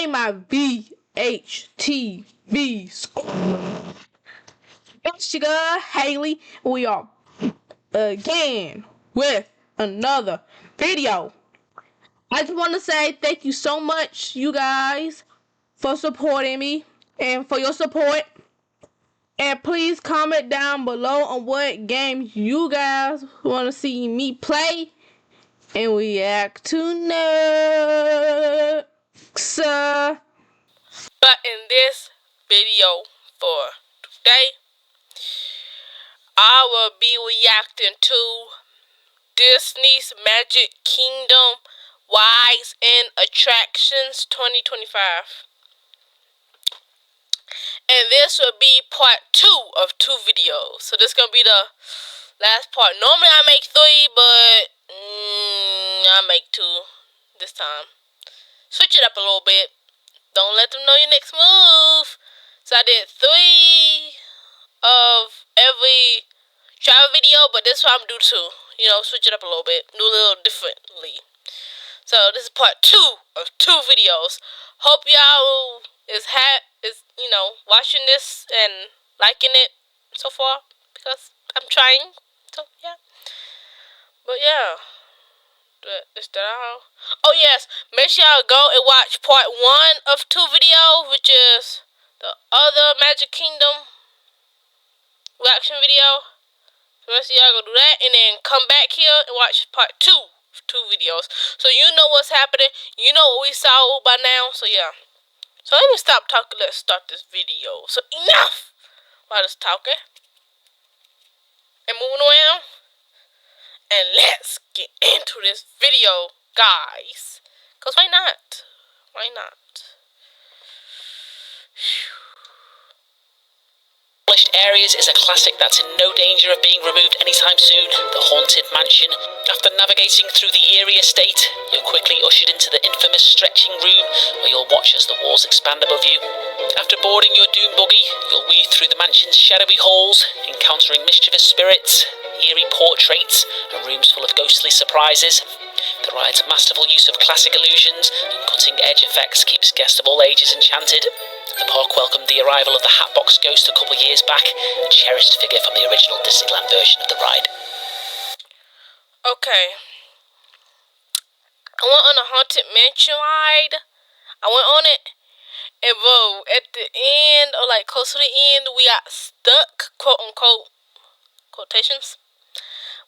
join my VHTV SQUAD. It's your girl, Haley. We are again with another video. I just want to say thank you so much, you guys, for supporting me and for your support. And please comment down below on what games you guys want to see me play and react to next. But in this video for today, I will be reacting to Disney's Magic Kingdom Rides and Attractions 2025. And this will be part 2 of 2 videos. So this is going to be the last part. Normally I make 3, but I make 2 this time. Switch it up a little bit. Don't let them know your next move. So I did 3 of every travel video, but this one I'm do 2. You know, switch it up a little bit. Do a little differently. So this is part 2 of 2 videos. Hope y'all is watching this and liking it so far, because I'm trying. So yeah. But yeah. Is that all? Oh yes, make sure y'all go and watch part 1 of 2 videos, which is the other Magic Kingdom reaction video. So make sure y'all go do that, and then come back here and watch part 2 of 2 videos. So you know what's happening. You know what we saw by now. So yeah. So let me stop talking. Let's start this video. So enough while it's talking and moving around. And let's get into this video, guys. Because why not? Why not? Areas is a classic that's in no danger of being removed anytime soon. The Haunted Mansion. After navigating through the eerie estate, you're quickly ushered into the infamous stretching room, where you'll watch as the walls expand above you. After boarding your doom buggy, you'll weave through the mansion's shadowy halls, encountering mischievous spirits, eerie portraits, and rooms full of ghostly surprises. The ride's masterful use of classic illusions and cutting-edge effects keeps guests of all ages enchanted. The park welcomed the arrival of the Hatbox Ghost a couple of years back, a cherished figure from the original Disneyland version of the ride. Okay. I went on a Haunted Mansion ride. I went on it, and bro, at the end, or like close to the end, we got stuck, quote unquote, quotations.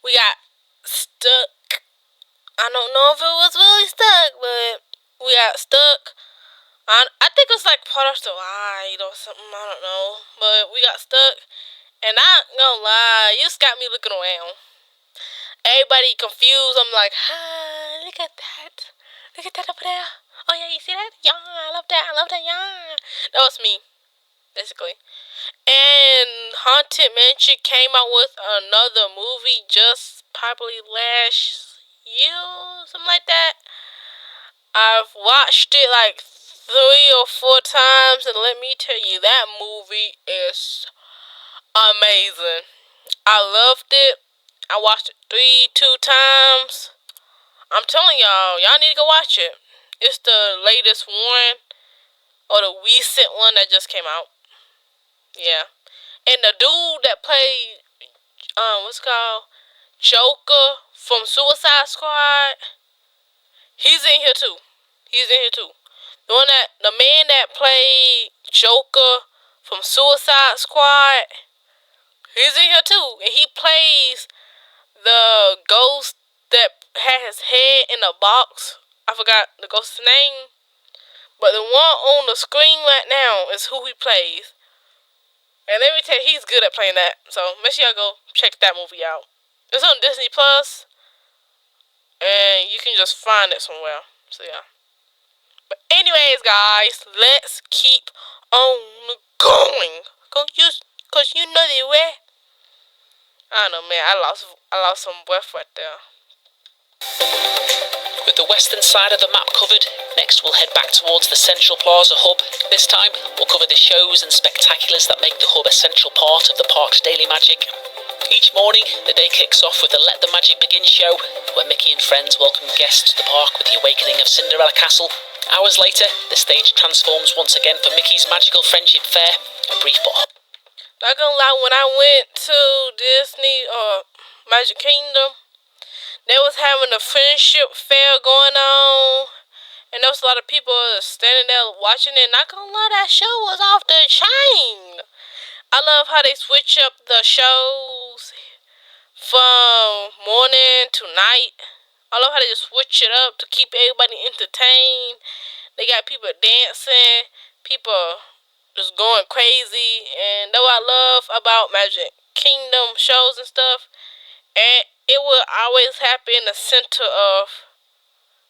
We got stuck. I don't know if it was really stuck, but we got stuck. I think it was like part of the ride or something, I don't know. But we got stuck, and I ain't gonna lie, you just got me looking around. Everybody confused. I'm like, look at that. Look at that over there. Oh yeah, you see that? Yeah, I love that. I love that. Yeah. That was me, basically. And Haunted Mansion came out with another movie just probably last year, something like that. I've watched it like 3 or 4 times, and let me tell you, that movie is amazing. I loved it. I watched it 2 times. I'm telling y'all need to go watch it. It's the latest one, or the recent one that just came out. Yeah. And the dude that played, what's it called, Joker from Suicide Squad, he's in here too. The man that played Joker from Suicide Squad, he's in here too. And he plays the ghost that had his head in a box. I forgot the ghost's name. But the one on the screen right now is who he plays. And let me tell you, he's good at playing that. So make sure y'all go check that movie out. It's on Disney Plus, and you can just find it somewhere. So yeah. But anyways, guys, let's keep on going. Cause you know the way. I don't know, man. I lost some breath right there. With the western side of the map covered, next we'll head back towards the Central Plaza hub. This time, we'll cover the shows and spectaculars that make the hub a central part of the park's daily magic. Each morning, the day kicks off with the Let the Magic Begin show, where Mickey and friends welcome guests to the park with the awakening of Cinderella Castle, Hours later, the stage transforms once again for Mickey's Magical Friendship Fair. A brief but... Not gonna lie, when I went to Disney or Magic Kingdom, they was having a friendship fair going on, and there was a lot of people standing there watching it. Not gonna lie, that show was off the chain. I love how they switch up the shows from morning to night. I love how they just switch it up to keep everybody entertained. They got people dancing, people just going crazy, and that's what I love about Magic Kingdom shows and stuff. And it will always happen in the center of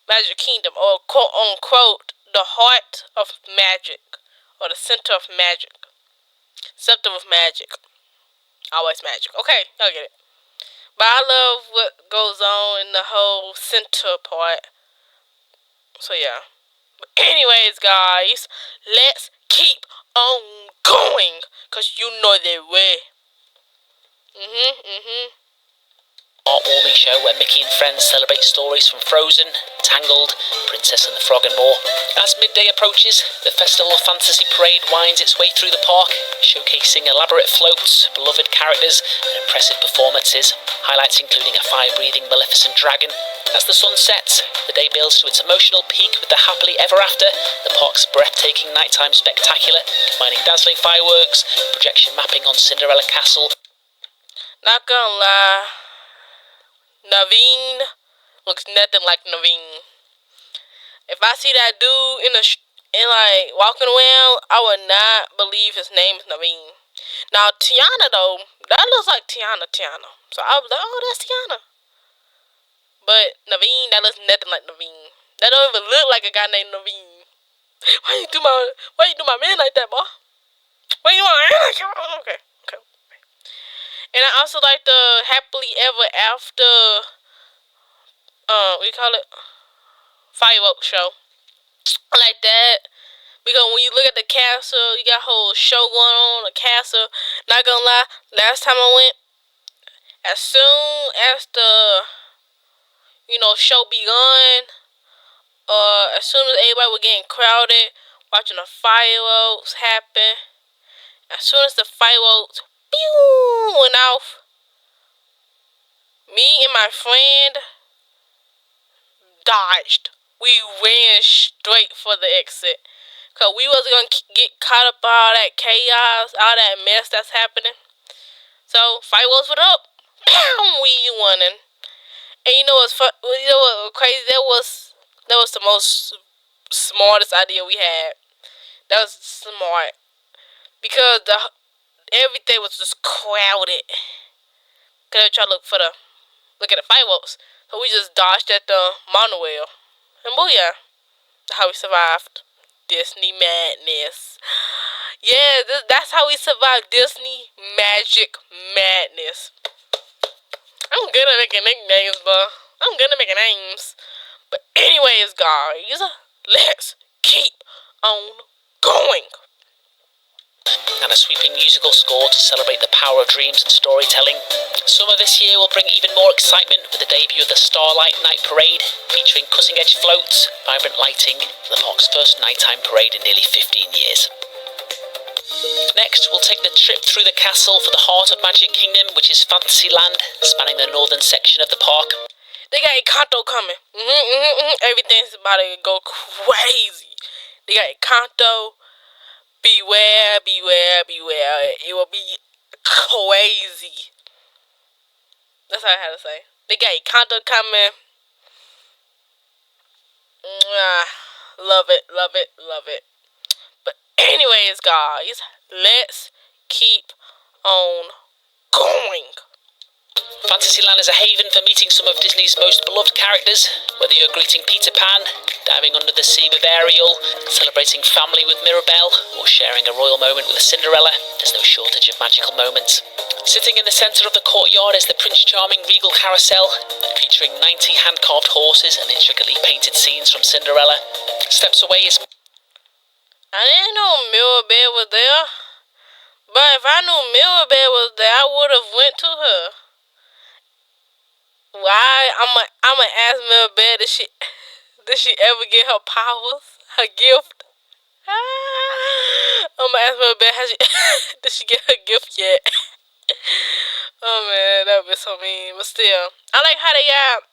Magic Kingdom, or quote unquote the heart of magic, or the center of magic. Center of magic. Always magic. Okay, y'all get it. But I love what goes on in the whole center part. So yeah. But anyways, guys, let's keep on going, cause you know the way. Heartwarming show where Mickey and friends celebrate stories from Frozen, Tangled, Princess and the Frog and more. As midday approaches, the Festival of Fantasy Parade winds its way through the park, showcasing elaborate floats, beloved characters and impressive performances, highlights including a fire-breathing Maleficent dragon. As the sun sets, the day builds to its emotional peak with the Happily Ever After, the park's breathtaking nighttime spectacular, combining dazzling fireworks, projection mapping on Cinderella Castle. Not gonna lie, Naveen looks nothing like Naveen. If I see that dude in like walking around, I would not believe his name is Naveen. Now Tiana though, that looks like Tiana. So I was like, oh, that's Tiana. But Naveen, that looks nothing like Naveen. That don't even look like a guy named Naveen. Why you do my man like that, boy? Why you do my man like that? Okay. And I also like the Happily Ever After, what you call it? Fireworks show. I like that. Because when you look at the castle, you got a whole show going on, the castle. Not gonna lie, last time I went, as soon as the, show begun, as soon as everybody was getting crowded, watching the fireworks happen, as soon as the fireworks went off, me and my friend dodged. We ran straight for the exit. Because we wasn't going to get caught up by all that chaos, all that mess that's happening. So, fireworks went up. We winning. And you know what's crazy? That was the most smartest idea we had. That was smart. Because everything was just crowded. Because they try to look at the fireworks. So we just dodged at the monorail. And booyah. That's how we survived Disney madness. Yeah, that's how we survived Disney magic madness. I'm good at making nicknames, but I'm good at making names. But anyways, guys, let's keep on going. And a sweeping musical score to celebrate the power of dreams and storytelling. Summer this year will bring even more excitement with the debut of the Starlight Night Parade, featuring cutting-edge floats, vibrant lighting, and the park's first nighttime parade in nearly 15 years. Next, we'll take the trip through the castle for the heart of Magic Kingdom, which is Fantasyland, spanning the northern section of the park. They got Encanto coming. Everything's about to go crazy. They got Encanto. Beware. It will be crazy. That's all I had to say. They got Encanto coming. Love it. But anyways, guys, let's keep on going. Fantasyland is a haven for meeting some of Disney's most beloved characters. Whether you're greeting Peter Pan, diving under the sea with Ariel, celebrating family with Mirabelle, or sharing a royal moment with Cinderella, there's no shortage of magical moments. Sitting in the centre of the courtyard is the Prince Charming Regal Carousel, featuring 90 hand-carved horses and intricately painted scenes from Cinderella. Steps away is... I didn't know Mirabelle was there. But if I knew Mirabelle was there, I would have went to her. Why? I'ma ask Mirabelle, did she ever get her powers? Her gift. I'm gonna ask my bad. Did she get her gift yet? Oh man, that would be so mean. But still, I like how they got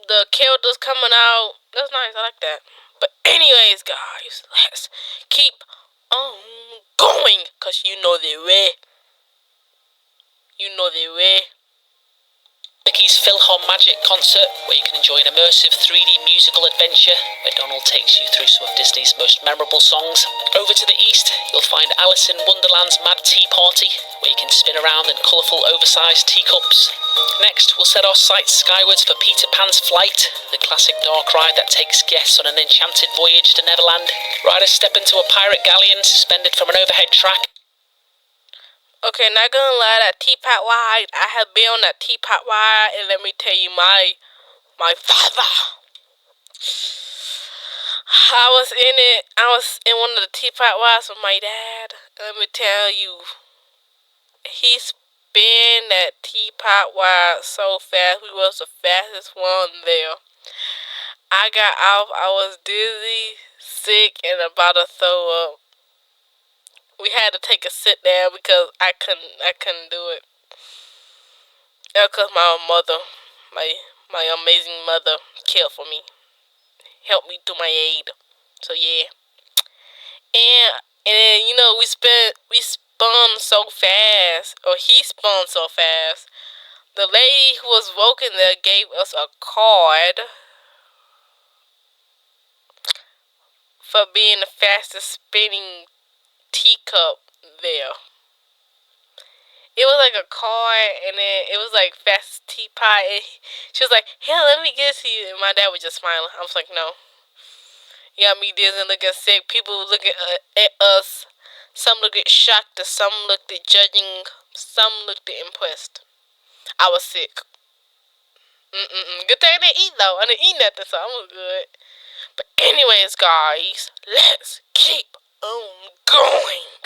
the characters coming out. That's nice. I like that. But anyways, guys, let's keep on going, cause you know the way. You know the way. Mickey's Philhom Magic concert, where you can enjoy an immersive 3D musical adventure where Donald takes you through some of Disney's most memorable songs. Over to the east, you'll find Alice in Wonderland's Mad Tea Party, where you can spin around in colourful oversized teacups. Next, we'll set our sights skywards for Peter Pan's Flight, the classic dark ride that takes guests on an enchanted voyage to Neverland. Riders step into a pirate galleon suspended from an overhead track. Okay, not gonna lie, that teapot ride, I have been on that teapot ride, and let me tell you, my father, I was in one of the teapot rides with my dad. Let me tell you, he spin that teapot ride so fast. We was the fastest one there. I got off, I was dizzy, sick, and about to throw up. We had to take a sit down because I couldn't do it. Yeah, cause my mother, my amazing mother, cared for me, helped me through my aid. So yeah, and then we spun so fast, or he spun so fast. The lady who was working there gave us a card for being the fastest spinning teacup there. It was like a car, and then it was like fast teapot. And she was like, "Here, let me get it to you." And my dad was just smiling. I was like, "No." You got me dizzy, looking sick. People looking at us. Some looked at shocked, some looked at judging, some looked at impressed. I was sick. Good thing I didn't eat though. I didn't eat nothing, so I was good. But anyways, guys, let's keep on going.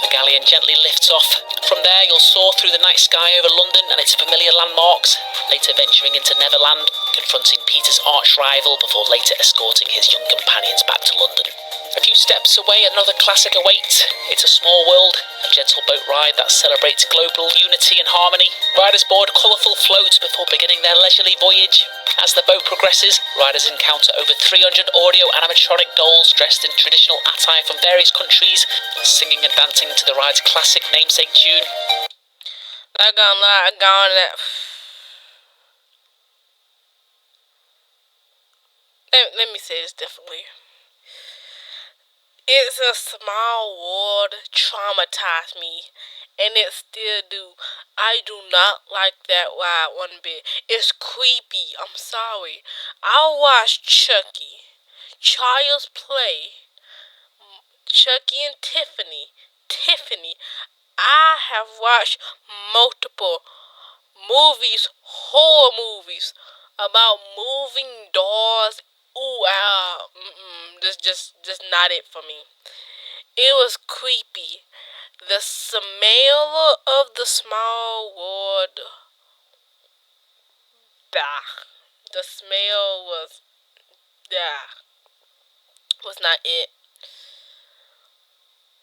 The galleon gently lifts off. From there, you'll soar through the night sky over London and its familiar landmarks, later venturing into Neverland, confronting Peter's arch rival before later escorting his young companions back to London. A few steps away, another classic awaits. It's A Small World, a gentle boat ride that celebrates global unity and harmony. Riders board colourful floats before beginning their leisurely voyage. As the boat progresses, riders encounter over 300 audio animatronic dolls dressed in traditional attire from various countries, singing and dancing to the ride's classic namesake tune. Not gonna lie, I got on that. Let me say this differently. It's a Small World traumatized me, and it still do. I do not like that ride one bit. It's creepy. I'm sorry. I watched Chucky, Child's Play, Chucky and Tiffany. I have watched multiple movies, horror movies, about moving doors. Ooh, just not it for me. It was creepy. The smell of the Small World. The smell was not it.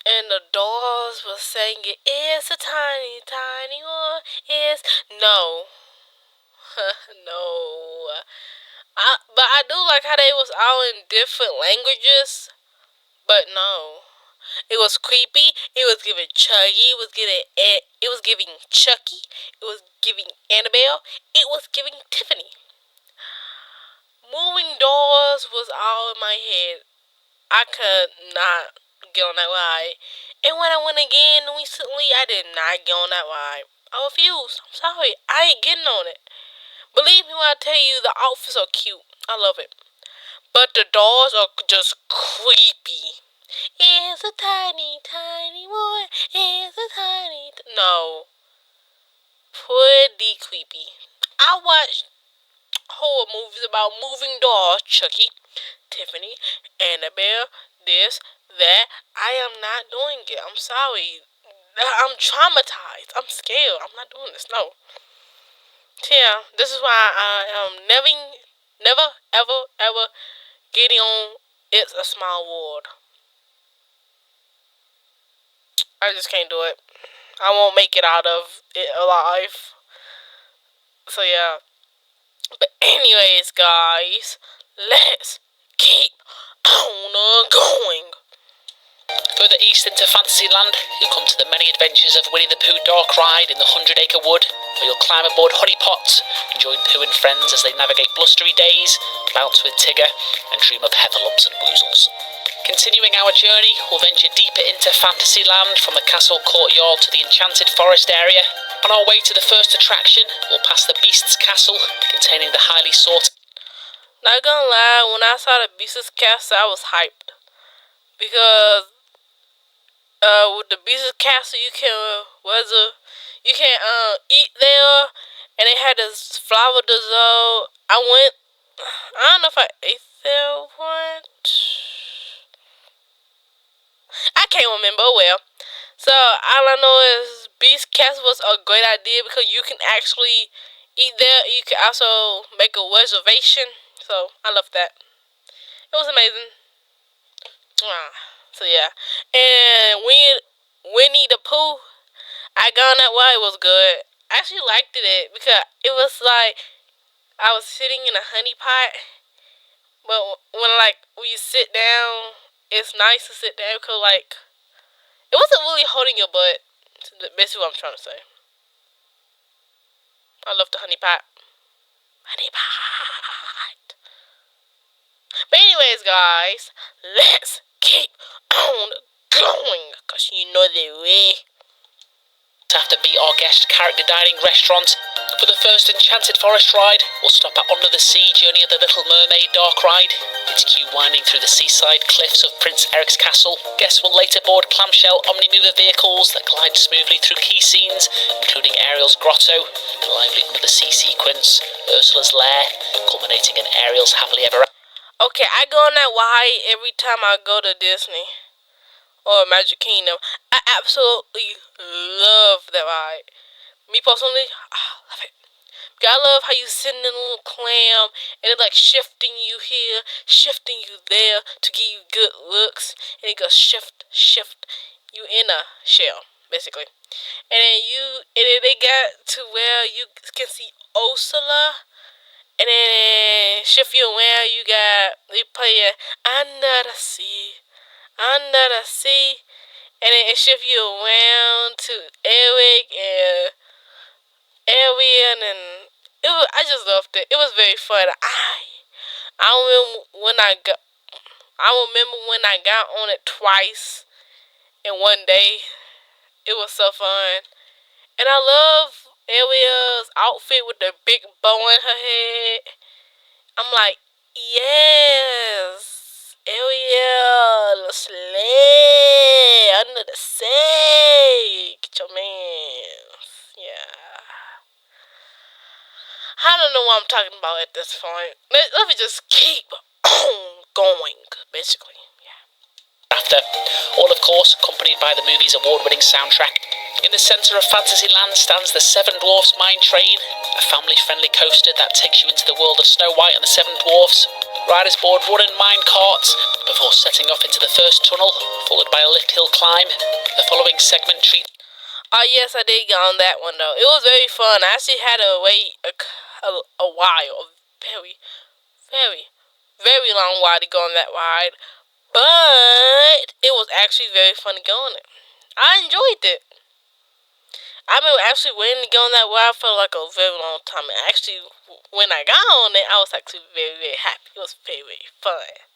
And the dolls were singing, "It's a tiny, tiny one." No. No. But I do like how they was all in different languages. But no. It was creepy. It was giving Chucky. It was giving Chucky. It was giving Annabelle. It was giving Tiffany. Moving doors was all in my head. I could not get on that ride. And when I went again recently, I did not get on that ride. I refused. I'm sorry. I ain't getting on it. Believe me when I tell you, the outfits are cute. I love it. But the dolls are just creepy. It's a tiny, tiny one. It's a tiny... No. Pretty creepy. I watched horror movies about moving dolls. Chucky, Tiffany, Annabelle, this, that. I am not doing it. I'm sorry. I'm traumatized. I'm scared. I'm not doing this. No. So yeah, this is why I am never, ever getting on It's a Small World. I just can't do it. I won't make it out of it alive. So yeah. But anyways, guys, let's keep on going. Further east into Fantasyland, you'll come to the many adventures of Winnie the Pooh Dark Ride in the 100-acre wood, where you'll climb aboard Honey Pot and join Pooh and friends as they navigate blustery days, bounce with Tigger, and dream of heatherlumps and woozles. Continuing our journey, we'll venture deeper into Fantasyland from the castle courtyard to the enchanted forest area. On our way to the first attraction, we'll pass the Beast's Castle, containing the highly sought... Not gonna lie, when I saw the Beast's Castle, I was hyped. Because with the Beast's Castle, you can eat there, and they had this flower dessert. I don't know if I ate there once. I can't remember well. So all I know is Beast Castle was a great idea because you can actually eat there. You can also make a reservation. So I love that. It was amazing. So yeah, and Winnie the Pooh, I gone that way. It was good. I actually liked it because it was like I was sitting in a honey pot. But when you sit down, it's nice to sit down because it wasn't really holding your butt. That's basically what I'm trying to say. I love the honey pot. Honey pot. But anyways, guys, let's keep on going. Because you know the way. After beat our guest character dining restaurant, for the first Enchanted Forest ride, we'll stop at Under the Sea Journey of the Little Mermaid Dark Ride. Its queue winding through the seaside cliffs of Prince Eric's castle. Guests will later board clamshell omnimover vehicles that glide smoothly through key scenes, including Ariel's grotto, the lively Under the Sea sequence, Ursula's lair, culminating in Ariel's happily ever after. Okay, I go on that ride every time I go to Disney or Magic Kingdom. I absolutely love that ride. Me personally, I love it. I love how you sit in a little clam and it's like shifting you here, shifting you there to give you good looks, and it goes shift. You in a shell, basically. And then they got to where you can see Ursula, and then shift you where they play Under the Sea. Under the Sea, and then it shift you around to Eric and Arian, and I just loved it. It was very fun. I remember when I got on it twice in one day. It was so fun, and I love Ariel's outfit with the big bow on her head. I'm like, yes. Ariel, slay under the sea. Get your man. Yeah. I don't know what I'm talking about at this point. Let me just keep on going, basically. Yeah. After, all of course accompanied by the movie's award-winning soundtrack. In the centre of Fantasyland stands the Seven Dwarfs Mine Train, a family-friendly coaster that takes you into the world of Snow White and the Seven Dwarfs. Riders board wooden mine carts before setting off into the first tunnel, followed by a lift hill climb. The following segment treats... Yes, I did get on that one though. It was very fun. I actually had to wait a while, a very, very, very long while to go on that ride. But it was actually very fun to go on it. I enjoyed it. I've been actually waiting to go on that ride for like a very long time. And actually, when I got on it, I was actually very, very happy. It was very, very fun.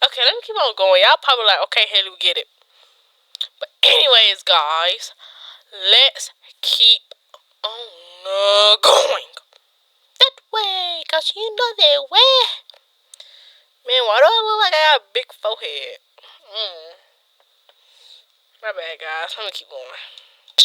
Okay, let me keep on going. Y'all probably like, okay, Haley, we get it. But anyways, guys, let's keep on going. That way, cause you know that way. Man, why do I look like I got a big forehead? My bad, guys. Let me keep going.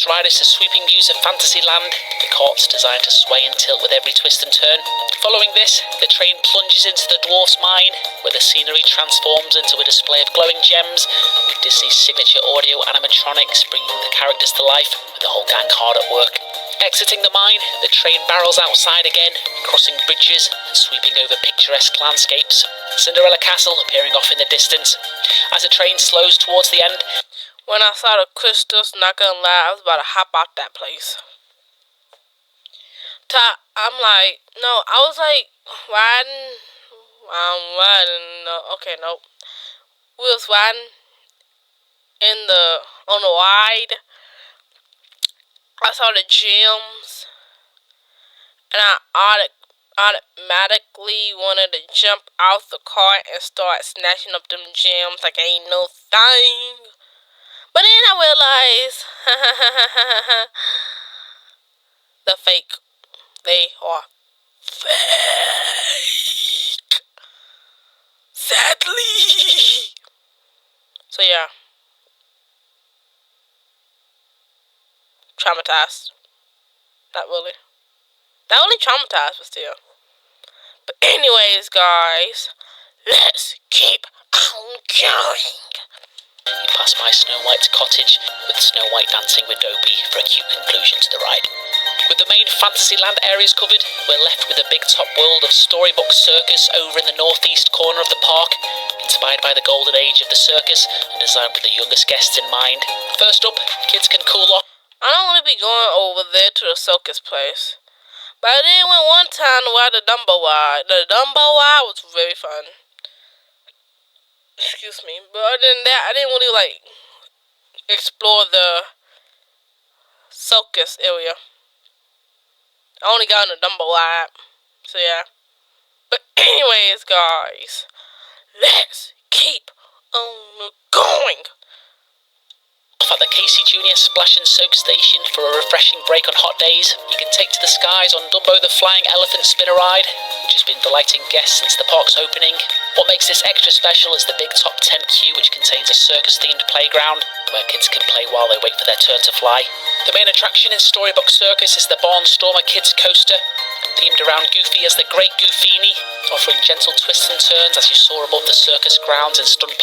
Riders to sweeping views of Fantasyland, the courts designed to sway and tilt with every twist and turn. Following this, the train plunges into the dwarf's mine, where the scenery transforms into a display of glowing gems, with Disney's signature audio animatronics bringing the characters to life, with the whole gang hard at work. Exiting the mine, the train barrels outside again, crossing bridges and sweeping over picturesque landscapes, Cinderella Castle appearing off in the distance. As the train slows towards the end, When I saw the crystals, not gonna lie, I was about to hop out that place. I'm like, no, I was like, riding, okay, nope. We was riding on the ride. I saw the gems, and I automatically wanted to jump out the car and start snatching up them gems like ain't no thing. But then I realized, the fake. They are fake. Sadly. So yeah. Traumatized. Not really. Not only traumatized, but still. But anyways, guys, let's keep on going. you pass by Snow White's cottage, with Snow White dancing with Dopey for a cute conclusion to the ride. With the main Fantasyland areas covered, we're left with a big top world of Storybook Circus over in the northeast corner of the park, inspired by the golden age of the circus and designed with the youngest guests in mind. First up, kids can cool off. I don't want to be going over there to the circus place. But I did went one time to ride the Dumbo ride. The Dumbo ride was very fun. Excuse me. But other than that, I didn't really explore the circus area. I only got on the Dumbo ride. So yeah. But anyways, guys, let's keep on going. At the Casey Jr. Splash and Soak Station for a refreshing break on hot days, you can take to the skies on Dumbo the Flying Elephant Spinner Ride, which has been delighting guests since the park's opening. What makes this extra special is the big top tent queue, which contains a circus-themed playground where kids can play while they wait for their turn to fly. The main attraction in Storybook Circus is the Barnstormer Kids Coaster, themed around Goofy as the Great Goofini, offering gentle twists and turns as you soar above the circus grounds and stunt.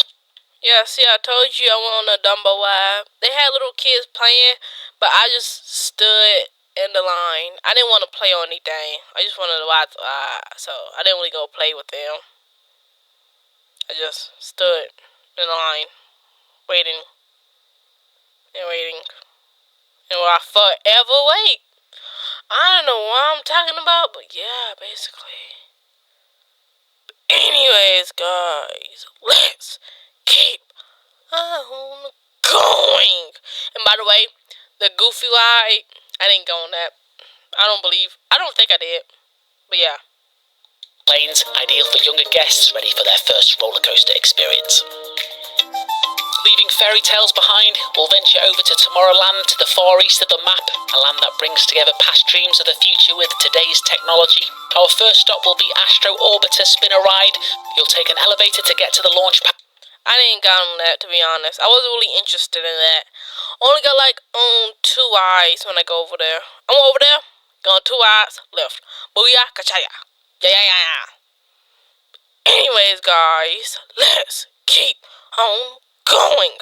Yeah, see, I told you I went on a Dumbo ride. They had little kids playing, but I just stood in the line. I didn't want to play on anything. I just wanted to ride the ride, so I didn't really go play with them. I just stood in the line, waiting, and waiting. And I forever wait. I don't know what I'm talking about, but yeah, basically. But anyways, guys, let's keep on going. And by the way, the Goofy ride, I didn't go on that. I don't think I did. But yeah. Planes, ideal for younger guests ready for their first roller coaster experience. Leaving fairy tales behind, we'll venture over to Tomorrowland to the far east of the map, a land that brings together past dreams of the future with today's technology. Our first stop will be Astro Orbiter Spinner Ride. You'll take an elevator to get to the launch pad. I didn't got on that, to be honest. I wasn't really interested in that. Only got on 2 eyes when I go over there. I'm over there, go on 2 eyes, left. Booyah, kachaya. Yeah. Anyways, guys, let's keep on going.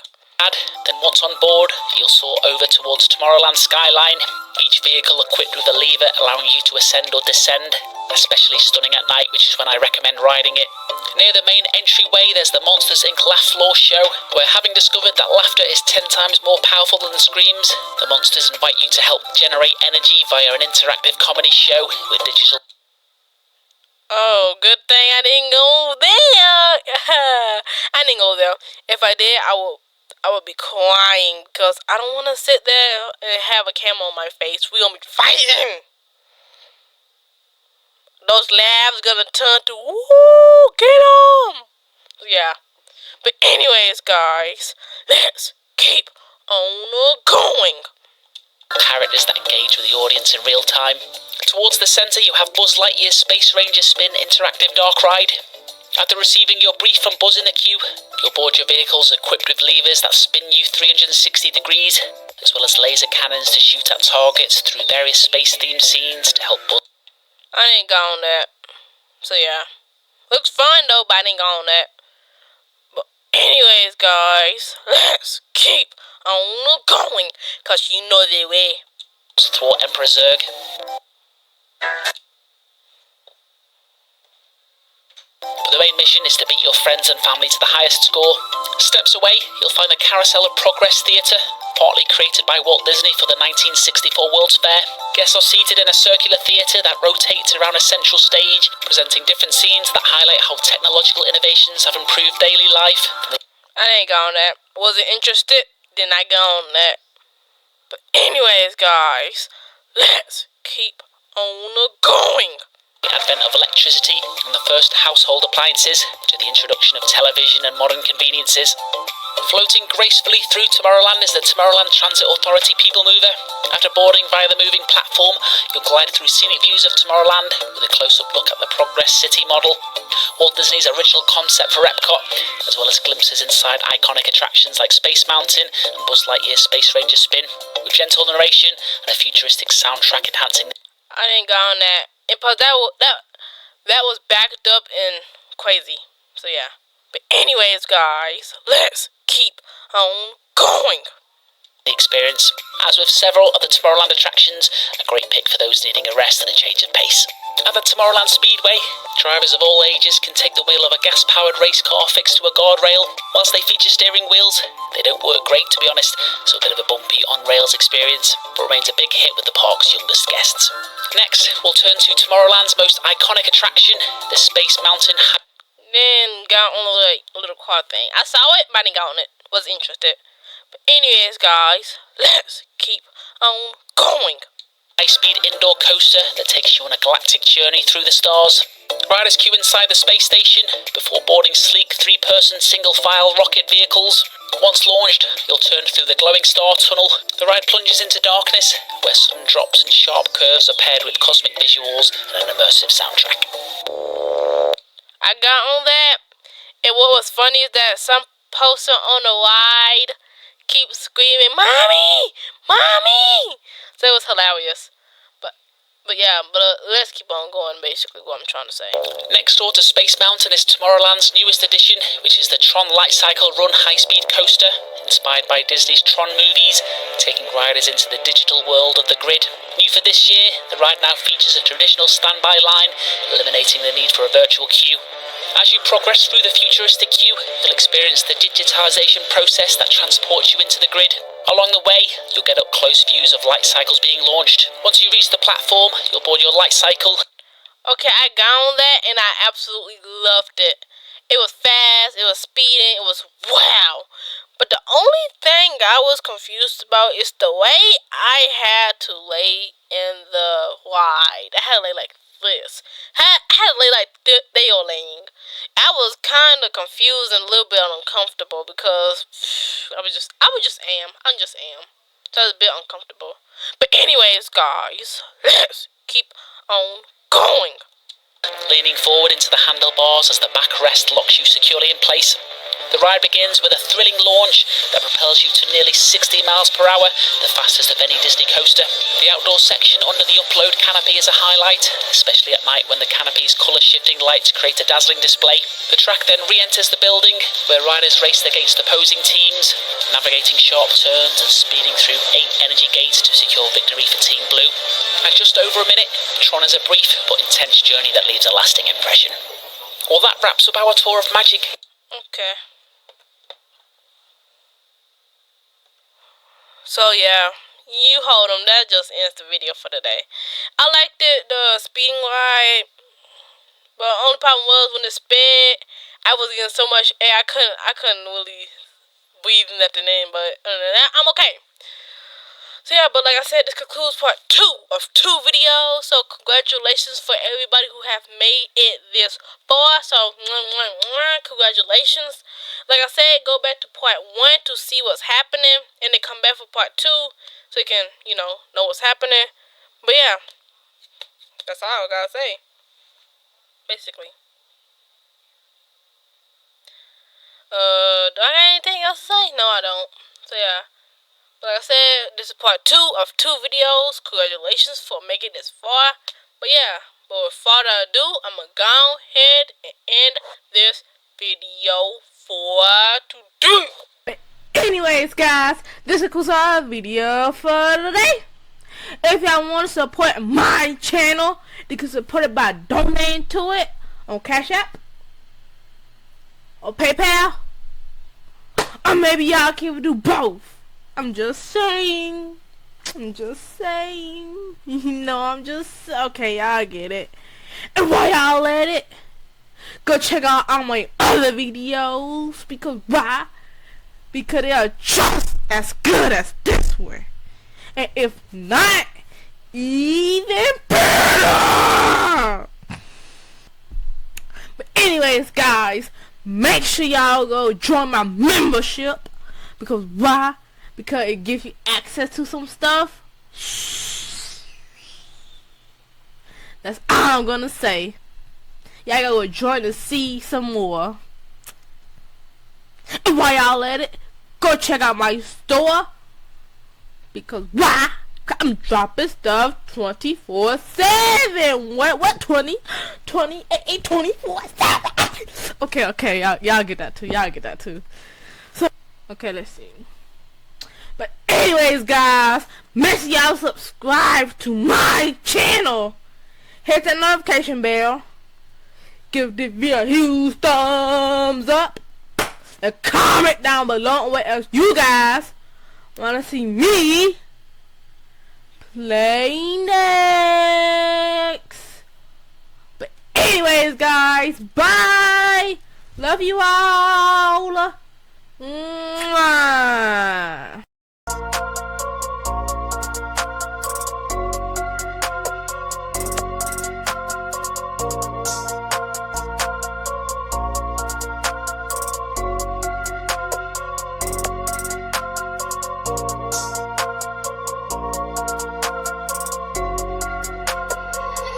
Then once on board, you'll soar over towards Tomorrowland skyline, each vehicle equipped with a lever allowing you to ascend or descend, especially stunning at night, which is when I recommend riding it. Near the main entryway, there's the Monsters Inc. Laugh Floor show, where having discovered that laughter is 10 times more powerful than screams, the monsters invite you to help generate energy via an interactive comedy show with digital. Oh, good thing I didn't go there. I didn't go there. If I did, I would be crying because I don't want to sit there and have a camera on my face. We gonna be fighting. Those laughs gonna turn to woo, get 'em. Yeah. But anyways, guys, let's keep on going. Characters that engage with the audience in real time. Towards the centre, you have Buzz Lightyear's Space Ranger Spin interactive dark ride. After receiving your brief from Buzz in the queue, you'll board your vehicles equipped with levers that spin you 360 degrees as well as laser cannons to shoot at targets through various space-themed scenes to help boost. I didn't go on that. So yeah. Looks fun though, but I didn't go on that. But anyways, guys, let's keep on going, cause you know the way. Thwart Emperor Zurg. The main mission is to beat your friends and family to the highest score. Steps away, you'll find the Carousel of Progress Theatre, partly created by Walt Disney for the 1964 World's Fair. Guests are seated in a circular theatre that rotates around a central stage, presenting different scenes that highlight how technological innovations have improved daily life. I didn't go on that. Wasn't interested, then I go on that. But anyways, guys, let's keep on going. The advent of electricity and the first household appliances to the introduction of television and modern conveniences. Floating gracefully through Tomorrowland is the Tomorrowland Transit Authority People Mover. After boarding via the moving platform, you'll glide through scenic views of Tomorrowland with a close-up look at the Progress City model, Walt Disney's original concept for Epcot, as well as glimpses inside iconic attractions like Space Mountain and Buzz Lightyear's Space Ranger Spin, with gentle narration and a futuristic soundtrack enhancing. I didn't go on that. And plus that was backed up and crazy. So yeah. But anyways, guys, let's keep on going. The experience, as with several other Tomorrowland attractions, a great pick for those needing a rest and a change of pace. At the Tomorrowland Speedway, drivers of all ages can take the wheel of a gas-powered race car fixed to a guardrail. Whilst they feature steering wheels, they don't work great, to be honest, so a bit of a bumpy on-rails experience, but remains a big hit with the park's youngest guests. Next, we'll turn to Tomorrowland's most iconic attraction, the Space Mountain. Then got on a little car thing. I saw it, but I didn't go on it. Wasn't interested. But anyways, guys, let's keep on going. High-speed indoor coaster that takes you on a galactic journey through the stars. Riders queue inside the space station before boarding sleek three-person single-file rocket vehicles. Once launched, you'll turn through the glowing star tunnel. The ride plunges into darkness, where sudden drops and sharp curves are paired with cosmic visuals and an immersive soundtrack. I got on that, and what was funny is that some poster on the ride keeps screaming, "Mommy! Mommy!" So it was hilarious. But yeah, let's keep on going, basically, what I'm trying to say. Next door to Space Mountain is Tomorrowland's newest addition, which is the Tron Light Cycle Run high-speed coaster, inspired by Disney's Tron movies, taking riders into the digital world of the grid. New for this year, the ride now features a traditional standby line, eliminating the need for a virtual queue. As you progress through the futuristic queue, you'll experience the digitization process that transports you into the grid. Along the way, you'll get up-close views of light cycles being launched. Once you reach the platform, you'll board your light cycle. Okay, I got on that, and I absolutely loved it. It was fast, it was speeding, it was wow. But the only thing I was confused about is the way I had to lay in the ride. I had to lay like this. I had to lay like they are laying. I was kind of confused and a little bit uncomfortable because I'm just am. So I was a bit uncomfortable. But anyways, guys, let's keep on going. Leaning forward into the handlebars as the backrest locks you securely in place. The ride begins with a thrilling launch that propels you to nearly 60 miles per hour, the fastest of any Disney coaster. The outdoor section under the upload canopy is a highlight, especially at night when the canopy's colour-shifting lights create a dazzling display. The track then re-enters the building, where riders race against opposing teams, navigating sharp turns and speeding through 8 energy gates to secure victory for Team Blue. At just over a minute, Tron is a brief but intense journey that leaves a lasting impression. Well, that wraps up our tour of Magic. Okay. So yeah, you hold them. That just ends the video for today. I liked it, the speeding ride, but only problem was when it sped, I was getting so much air I couldn't really breathe nothing in. But other than that, I'm okay. So yeah, but like I said, this concludes part 2 of 2 videos. So congratulations for everybody who have made it this far. So congratulations. Like I said, go back to part 1 to see what's happening, and then come back for part 2 so you can, know what's happening. But yeah, that's all I gotta say, basically. Do I got anything else to say? No, I don't. So yeah. Like I said, this is part 2 of 2 videos. Congratulations for making this far. But yeah, but with further ado, I'm gonna go ahead and end this video for today. But anyways, guys, this is our video for today. If y'all want to support my channel, you can support it by donating to it on CashApp or PayPal, or maybe y'all can do both. I'm just saying. You know, okay, y'all get it. And while y'all at it, go check out all my other videos. Because why? Because they are just as good as this one. And if not, even better. But anyways, guys, make sure y'all go join my membership. Because why? Because it gives you access to some stuff. That's all I'm gonna say. Y'all gotta go join to see some more. And while y'all at it, go check out my store. Because why? I'm dropping stuff 24/7. What 20? 28, 24/7. Okay, y'all get that too. So, okay, let's see. But anyways, guys, make sure y'all subscribe to my channel. Hit that notification bell. Give this video a huge thumbs up. And comment down below what else you guys wanna see me play next. But anyways, guys, bye. Love you all. Mwah.